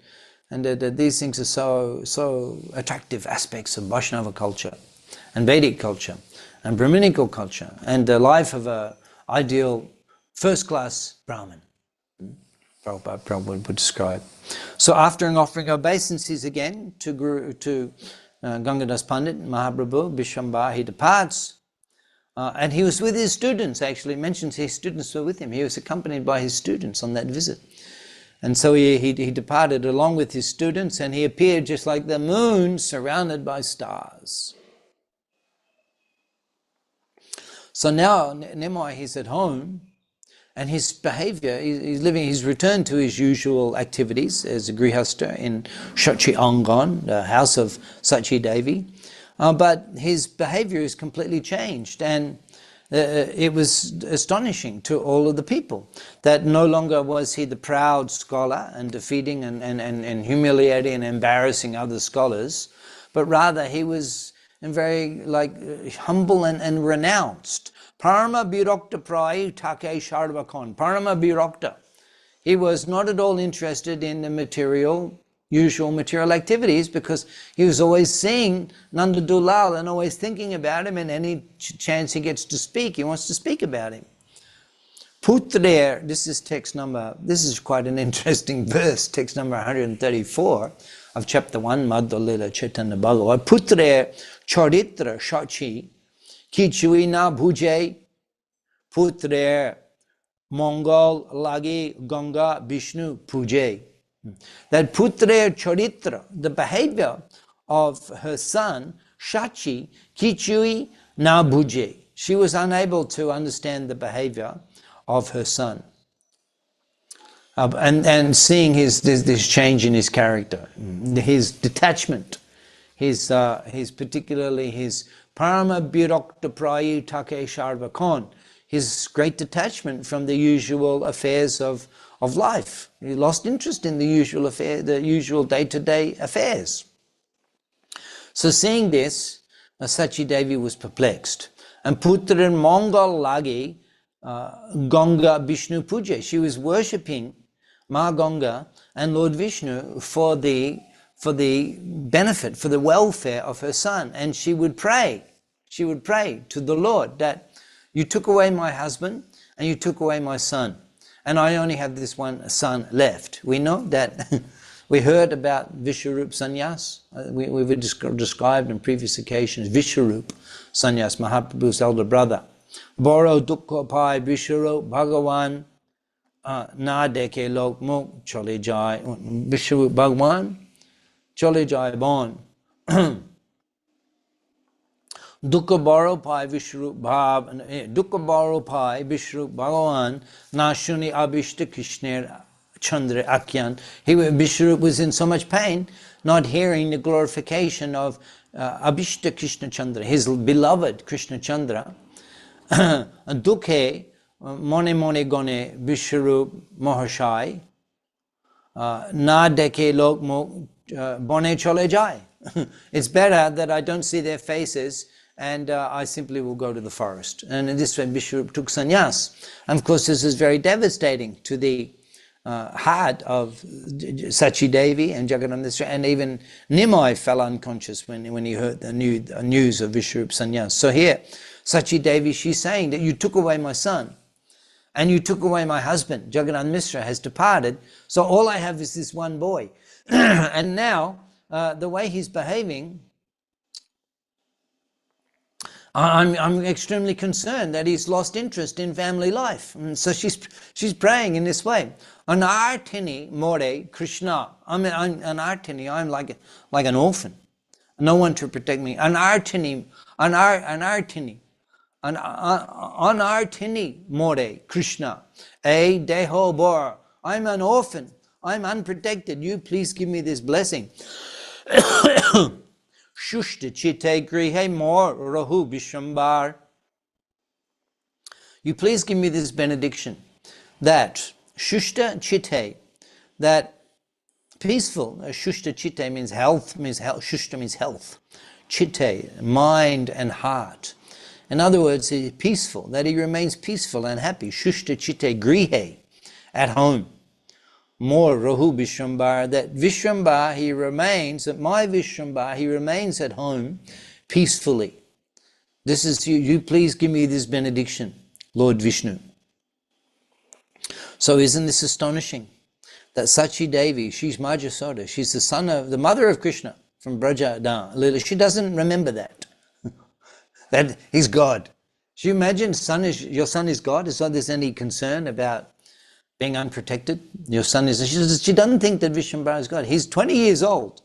these things are so attractive aspects of Vaishnava culture and Vedic culture and Brahminical culture and the life of an ideal first-class Brahmin. Prabhupada would describe. So after an offering obeisances again to Gangadas Pandit, Mahaprabhu, Vishwambara, he departs. And he was with his students, actually. It mentions his students were with him. He was accompanied by his students on that visit. And so he departed along with his students, and he appeared just like the moon surrounded by stars. So now Nimoy, he's at home, and his behavior, he's returned to his usual activities as a grihastha in Shachi Angan, the house of Sachi Devi. But his behavior is completely changed, and it was astonishing to all of the people that no longer was he the proud scholar and defeating and humiliating and embarrassing other scholars, but rather he was very humble and renounced. Parama Birakta Prai Take Sharvakon. Parama Birakta. He was not at all interested in the usual material activities, because he was always seeing Nanda Dulal and always thinking about him, and any chance he gets to speak, he wants to speak about him. Putrer, this is quite an interesting verse, text number 134 of chapter 1, Madhya Lila Chaitanya Bhagavad. Putrer Charitra Shachi Kichui na Bhuje Putrer Mongol Lagi Ganga Vishnu Puje. That Putre Charitra, the behavior of her son, Shachi, Kichui na Bhuje. She was unable to understand the behavior of her son. And seeing this change in his character, his detachment, his particularly his Parama Birakta Prayi Take Sharvakon, his great detachment from the usual affairs of life. He lost interest in the usual day-to-day affairs. So seeing this, Sachi Devi was perplexed. And Putran Mongol Lagi Ganga Vishnu Puja. She was worshipping Ma Ganga and Lord Vishnu for the benefit, for the welfare of her son. And she would pray to the Lord that you took away my husband and you took away my son, and I only have this one son left. We know that we heard about Vishwarup Sannyas. We've described on previous occasions Vishwarup Sannyas, Mahaprabhu's elder brother. Boro Dukha Pai Vishwarup Bhagavan Na Deke Lok Muk Chole Jai Vishwarup Bhagavan Chole Jai Bon. Dukha Baro Pai Vishwarup Bhav Dukha Baro Pai Vishwarup Bhagavan Na Shuni Abhishta Krishner Chandra Akyan. Vishwarup was in so much pain, not hearing the glorification of Abhishta Krishna Chandra, his beloved Krishna Chandra. Dukhe Mone Mone Gone Vishwarup Mahashai Na Deke Lok Mok Bone Chole Jai. It's better that I don't see their faces, and I simply will go to the forest. And in this way Vishwarup took sannyas. And of course this is very devastating to the heart of Sachi Devi and Jagannath Mishra, and even Nimai fell unconscious when he heard the news of Vishwarup Sannyas. So here, Sachi Devi, she's saying that you took away my son, and you took away my husband. Jagannath Mishra has departed, so all I have is this one boy. And now, the way he's behaving, I'm extremely concerned that he's lost interest in family life. And so she's praying in this way. Anartini more Krsna. I'm an artini. I'm like an orphan. No one to protect me. Anartini more Krsna. A deho bor. I'm an orphan. I'm unprotected. You please give me this blessing. Shushta chitte grihe mor rahu bishambar. You please give me this benediction that shushta chitte, that peaceful. Shushta chitte means health, shushta means health. Chitte, mind and heart. In other words, he's peaceful, that he remains peaceful and happy. Shushta chitte grihe, at home. More Rahu Vishwambar, that Vishwambar, he remains, that my Vishwambar, he remains at home peacefully. This is, you please give me this benediction, Lord Vishnu. So isn't this astonishing? That Sachi Devi, she's Majasoda, she's the mother of Krishna from Braja Lila. She doesn't remember that, that he's God. Do you imagine your son is God? Is not there's any concern about being unprotected? Your son is, she doesn't think that Vishwambara is God. He's 20 years old.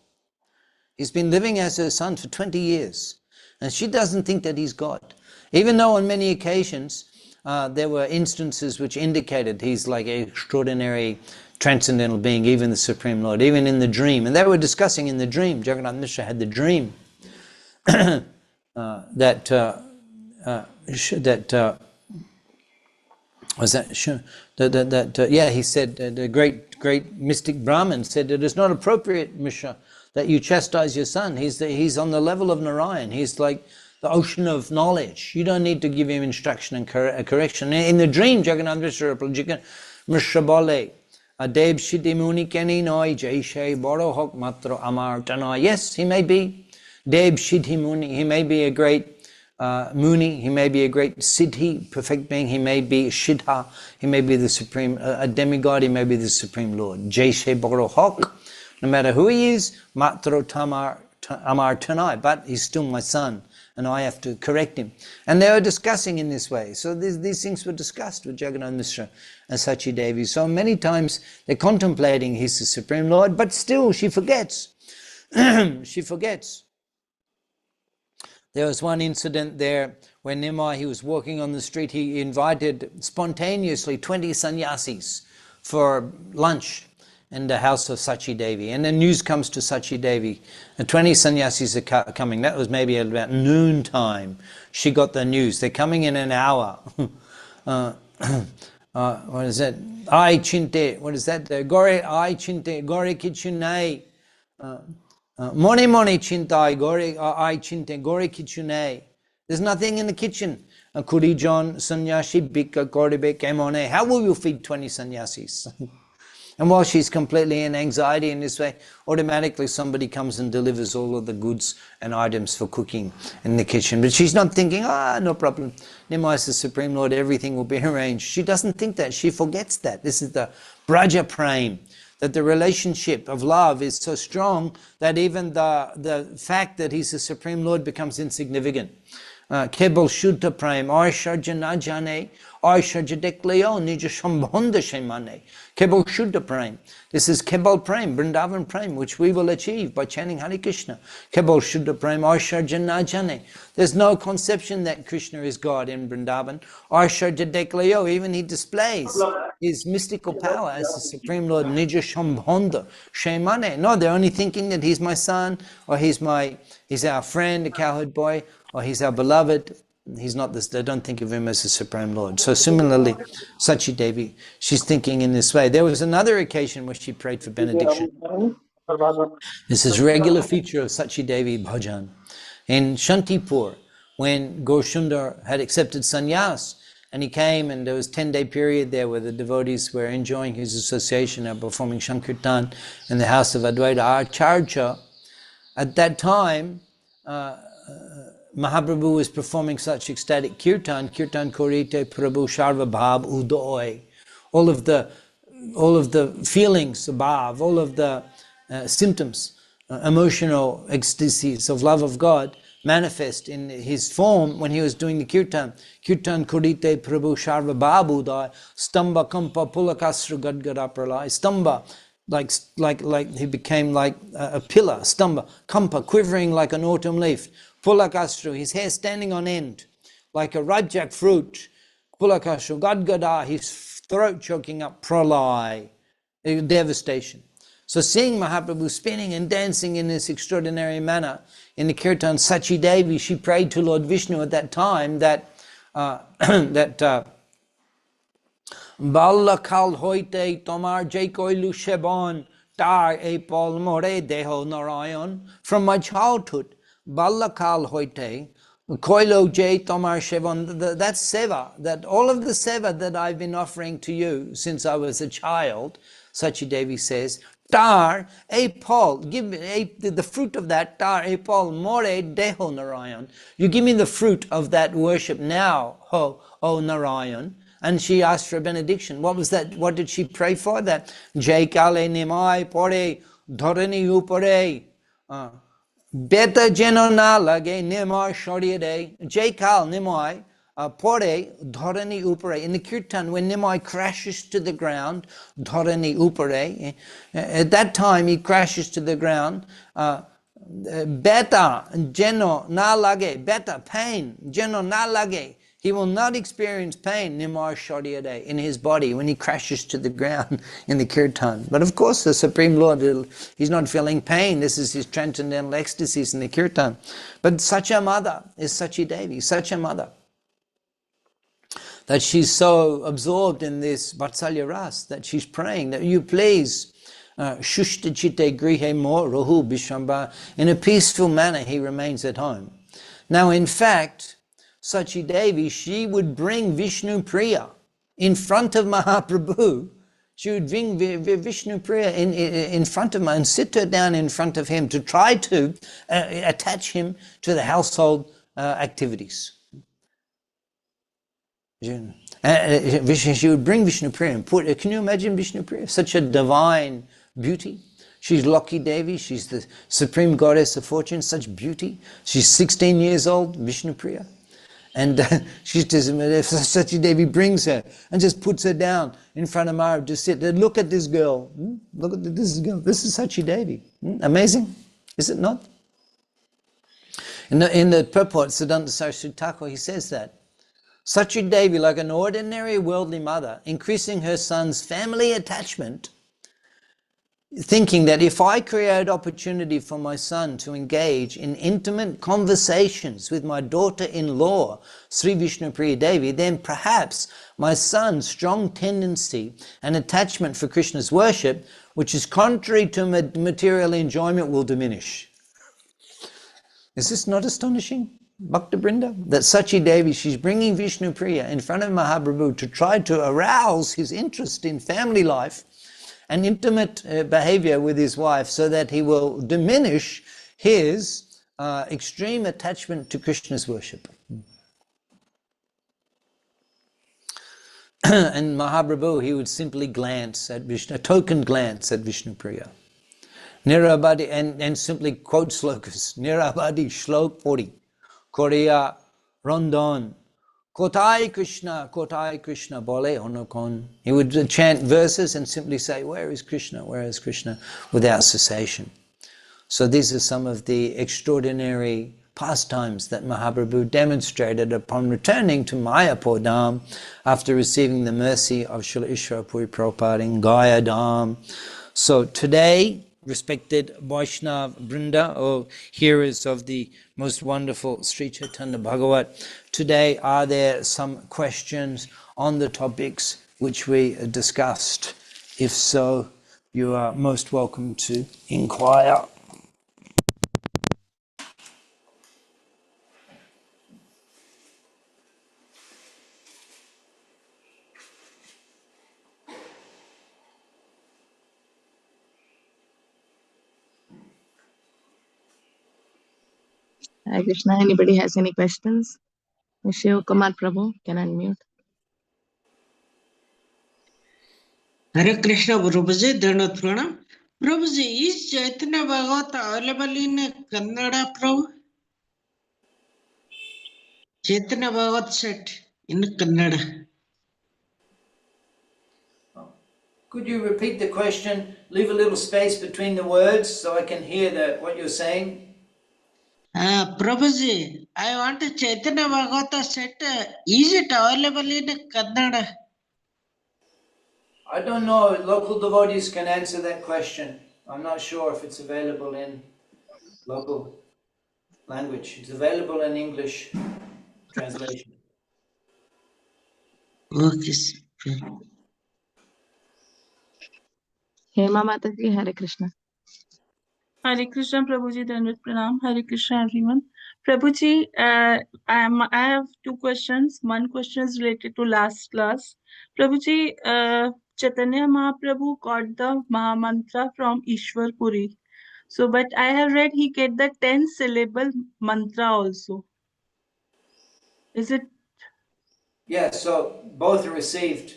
He's been living as her son for 20 years. And she doesn't think that he's God. Even though on many occasions there were instances which indicated he's like an extraordinary transcendental being, even the Supreme Lord, even in the dream. And they were discussing in the dream, Jagannath Mishra had the dream he said, the great mystic Brahmin said, it is not appropriate, Mishra, that you chastise your son. He's on the level of Narayan. He's like the ocean of knowledge. You don't need to give him instruction and correction. In the dream, Jagannath Mishra bole, Deb Shidi Muni Keni Noi Jaishe Boro Hok Matro Amar Tanoi. Yes, he may be Deb Shidhi Muni. He may be a great Muni, he may be a great Siddhi, perfect being, he may be Shidha, he may be the supreme, a demigod, he may be the Supreme Lord. Jaishe Boro Hok, no matter who he is, Matro Tamar Amar Tanai, but he's still my son, and I have to correct him. And they were discussing in this way. So these things were discussed with Jagannath Mishra and Sachi Devi. So many times they're contemplating he's the Supreme Lord, but still she forgets. She forgets. There was one incident there when Nimai, he was walking on the street, he invited spontaneously 20 sannyasis for lunch in the house of Sachi Devi. And the news comes to Sachi Devi, and 20 sannyasis are coming. That was maybe at about noon time. She got the news. They're coming in an hour. What is that? Ai chinte. What is that? Gore ai chinte. Gore kichunai. Moni moni chintai gore ai chinte gore kichune. There's nothing in the kitchen. Kuri John sannyasi bika koribe kemone. How will you feed 20 sannyasis? And while she's completely in anxiety in this way, automatically somebody comes and delivers all of the goods and items for cooking in the kitchen. But she's not thinking, no problem. Nimai is the Supreme Lord, everything will be arranged. She doesn't think that. She forgets that. This is the Braja Prem, that the relationship of love is so strong that even the fact that he's the Supreme Lord becomes insignificant. Kebal Shuddha Prem, Aisharja Najane, Aisharja Dekleo, Nija Shambhonda Shemane. Kebal Shuddha Prem. This is Kebal Prem, Vrindavan Prem, which we will achieve by chanting Hare Krishna. Kebal Shuddha Prem, Aisharja Najane. There's no conception that Krishna is God in Vrindavan. Aisharja Dekleo, even he displays his mystical power as the Supreme Lord, Nija Shambhonda Shemane. No, they're only thinking that he's my son, or he's our friend, a cowherd boy, or he's our beloved. He's not this. They don't think of him as the Supreme Lord. So similarly, Sachi Devi, she's thinking in this way. There was another occasion where she prayed for benediction. This is a regular feature of Sachi Devi bhajan. In Shantipur, when Gaur Sundar had accepted sannyas, And he came, and there was a 10-day period there where the devotees were enjoying his association and performing Sankirtan in the house of Advaita Acharya. At that time, Mahaprabhu was performing such ecstatic kirtan korite Prabhu Sharva Bhav Udoy. All of the feelings, bhav, all of the symptoms, emotional ecstasies of love of God manifest in his form when he was doing the kirtan. Kirtan korite Prabhu Sharva Bhav Udoy, stamba kampa pulakasra gadgada pralay. Stamba, like he became like a pillar. Stamba, kampa, quivering like an autumn leaf. Pulakasra, his hair standing on end, like a ripe jackfruit. Pulakasra, gadgada, his throat choking up, pralay, devastation. So seeing Mahaprabhu spinning and dancing in this extraordinary manner in the kirtan, Sachi Devi, she prayed to Lord Vishnu at that time that Balla kal hoite tomar jaikoilu shebon tar e pol more deho narayan. From my childhood, Balla kal hoite koilo jay tomar shebon, that seva, that all of the seva that I've been offering to you since I was a child, Sachi Devi says, tar e pol, give me the fruit of that, tar e pol more deho narayan. You give me the fruit of that worship now, O Narayan. And she asked for a benediction. What was that? What did she pray for? That Jai Kale Nimai Pore Dharani Upare Beta Jeno Na Lage Nimai Shoriyade Jai Kal Nimai Pore Dharani Upare. In the kirtan, when Nimai crashes to the ground, Dharani Upare, at that time he crashes to the ground. Beta Jeno Na Lage, beta pain, Jeno Na Lage. He will not experience pain, Nimar Shodiyade, in his body when he crashes to the ground in the kirtan. But of course, the Supreme Lord, he's not feeling pain. This is his transcendental ecstasies in the kirtan. But such a mother is Sachi Devi, such a mother, that she's so absorbed in this Vatsalya Ras, that she's praying that you please, Shushta Chitte Grihe Mo Rahu Bishamba, in a peaceful manner he remains at home. Now in fact, Sachi Devi, she would bring Vishnu Priya in front of Mahaprabhu. She would bring Vishnu Priya in front of him and sit her down in front of him to try to attach him to the household activities. She would bring Vishnu Priya and put, can you imagine Vishnu Priya? Such a divine beauty. She's Loki Devi, she's the supreme goddess of fortune, such beauty. She's 16 years old, Vishnu Priya. And she's just, Sachi Devi brings her and just puts her down in front of Maharaj to sit there. Look at this girl. Look at this girl. This is Sachi Devi. Amazing, is it not? In the purport, Siddhanta Saraswati Thakur, he says that Sachi Devi, like an ordinary worldly mother, increasing her son's family attachment, thinking that if I create opportunity for my son to engage in intimate conversations with my daughter-in-law, Sri Vishnu Priya Devi, then perhaps my son's strong tendency and attachment for Krishna's worship, which is contrary to material enjoyment, will diminish. Is this not astonishing, Bhakta Brinda? That Sachi Devi, she's bringing Vishnu Priya in front of Mahaprabhu to try to arouse his interest in family life and intimate behavior with his wife, so that he will diminish his extreme attachment to Krishna's worship. And Mahaprabhu, he would simply glance at Vishnu, a token glance at Vishnu Priya. Nirabadi, and simply quote slokas. Nirabadi shlok pori, Korea rondon, Kotai Krishna, bole onokon. He would chant verses and simply say, where is Krishna, without cessation. So these are some of the extraordinary pastimes that Mahaprabhu demonstrated upon returning to Mayapur Dham after receiving the mercy of Srila Ishwara Puri Prabhupada in Gaya Dham. So today, respected Vaishnav Brinda, or hearers of the most wonderful Sri Chaitanya Bhagavat, today are there some questions on the topics which we discussed? If so, you are most welcome to inquire. Hare Krishna. Anybody has any questions? Shiv Kumar Prabhu can unmute. Hare Krishna, Prabhuji, Dhanat Pranam. Prabhuji, is Chaitanya Bhagavata available in Kannada, Prabhu? Chaitanya Bhagavat set in Kannada. Could you repeat the question? Leave a little space between the words so I can hear what you're saying. Prabhuji, I want a Chaitanya Bhagavata set. Is it available in Kannada? I don't know. Local devotees can answer that question. I'm not sure if it's available in local language. It's available in English translation. Okay. Hema Mataji, Hare Krishna. Hare Krishna, Prabhuji, Dandavat Pranam. Hare Krishna, everyone. Prabhuji, I have two questions. One question is related to last class. Prabhuji, Chaitanya Mahaprabhu got the Mahamantra from Ishwar Puri. So, but I have read he get the 10-syllable mantra also. Is it? Yeah, so both are received.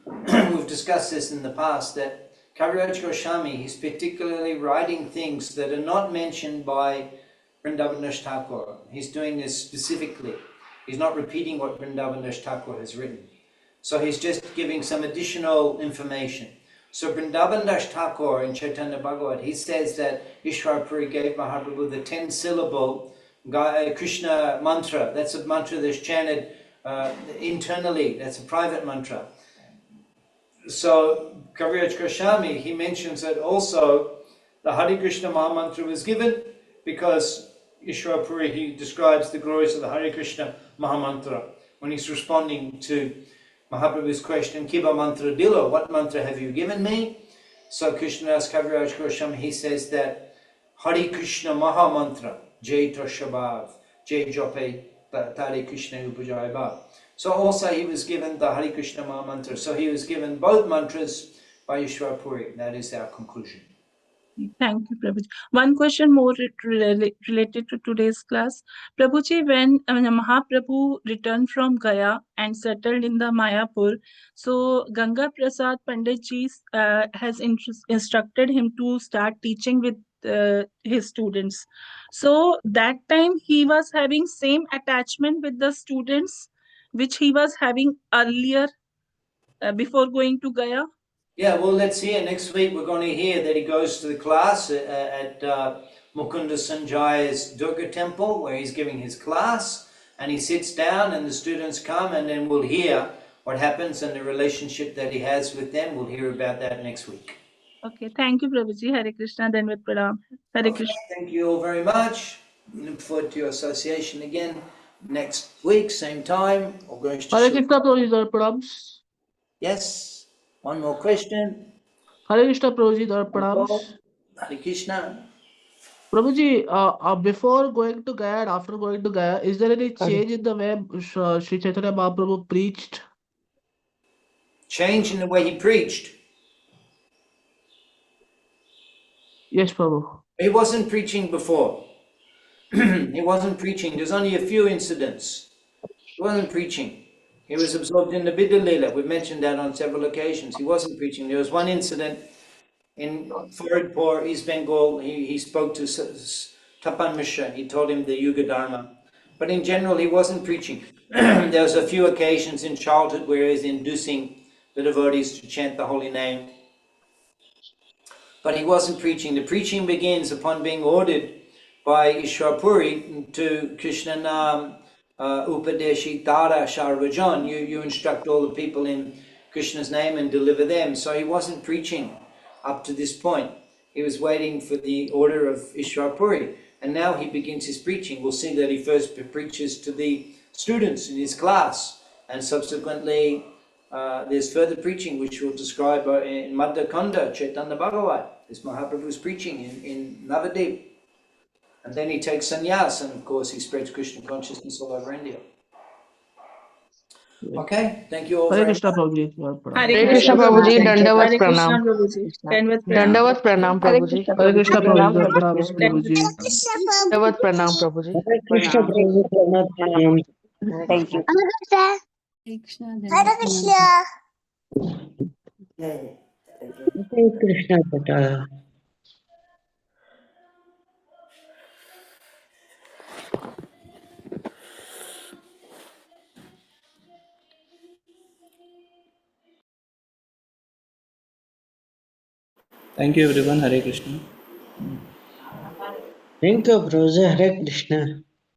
We've discussed this in the past, that Kaviraj Goswami, he's particularly writing things that are not mentioned by Vrindavan Thakur. He's doing this specifically. He's not repeating what Vrindavan Thakur has written. So he's just giving some additional information. So Vrindavan Thakur in Chaitanya Bhagavat, he says that Ishwar Puri gave Mahaprabhu the 10-syllable Krishna mantra. That's a mantra that's chanted internally. That's a private mantra. So Kaviraj Goswami, he mentions that also the Hare Krishna Mahamantra was given because Ishwar Puri, he describes the glories of the Hare Krishna Mahamantra when he's responding to Mahaprabhu's question, Kiba mantra dilo, what mantra have you given me? So Krishnadas Kaviraj Goswami, he says that Hare Krishna Mahamantra, Jai Tashabhav, Jai Jope Tare Krishna Upajayabhav. So also he was given the Hare Krishna Mahamantra. So he was given both mantras by Ishwar Puri. That is our conclusion. Thank you, Prabhuji. One question more related to today's class. Prabhuji, when Mahaprabhu returned from Gaya and settled in the Mayapur, so Ganga Prasad Panditji has instructed him to start teaching with his students. So that time he was having same attachment with the students which he was having earlier before going to Gaya. Yeah, well, let's hear. Next week we're going to hear that he goes to the class at Mukunda Sanjay's Durga temple where he's giving his class, and he sits down and the students come, and then we'll hear what happens and the relationship that he has with them. We'll hear about that next week. Okay, thank you, Prabhuji. Hare Krishna, Dandavat Pranam. Hare Krishna. Thank you all very much. Look forward to your association again next week, same time. Hare Krishna, Prabhuji, Dar Pranams. Yes. One more question. Hare Krishna, Prabhuji, Dar Pranams. Hare Krishna. Prabhuji, before going to Gaya and after going to Gaya, is there any change in the way Sri Chaitanya Mahaprabhu preached? Change in the way he preached? Yes, Prabhu. He wasn't preaching before. He wasn't preaching. There's only a few incidents. He wasn't preaching. He was absorbed in the Bidalila. We've mentioned that on several occasions. He wasn't preaching. There was one incident in Faridpur, East Bengal. He spoke to Tapan Mishra. He told him the Yuga Dharma. But in general, he wasn't preaching. There was a few occasions in childhood where he was inducing the devotees to chant the holy name. But he wasn't preaching. The preaching begins upon being ordered by Ishwar Puri to Krishna Nam Upadeshi Tara Sharvajan. You instruct all the people in Krishna's name and deliver them. So he wasn't preaching up to this point. He was waiting for the order of Ishwar Puri. And now he begins his preaching. We'll see that he first preaches to the students in his class. And subsequently, there's further preaching, which we'll describe in Madhya Kanda, Chaitanya Bhagavat. This Mahaprabhu's preaching in Navadip. And then he takes sannyas, and of course he spreads Krishna consciousness all over India. Okay, thank you all Hare very Krishna, much. Prabhuji. Pranam. Hare Hare Krishna Krishna Prabhuji, Prabhuji. Dandavat Hare Krishna Pranam. Prabhuji. Dandavat Pranam. Dandavat Pranam Hare Prabhuji. Krishna Hare Prabhuji. Krishna, Pranam Prabhuji. Prabhuji. Pranam, Prabhuji. Dandavat Pranam Prabhuji. Hare Krishna Prabhu Pranam. Thank you. Hare Krishna Pata. Thank you everyone. Hare Krishna. Thank you, Prabhuji. Hare Krishna.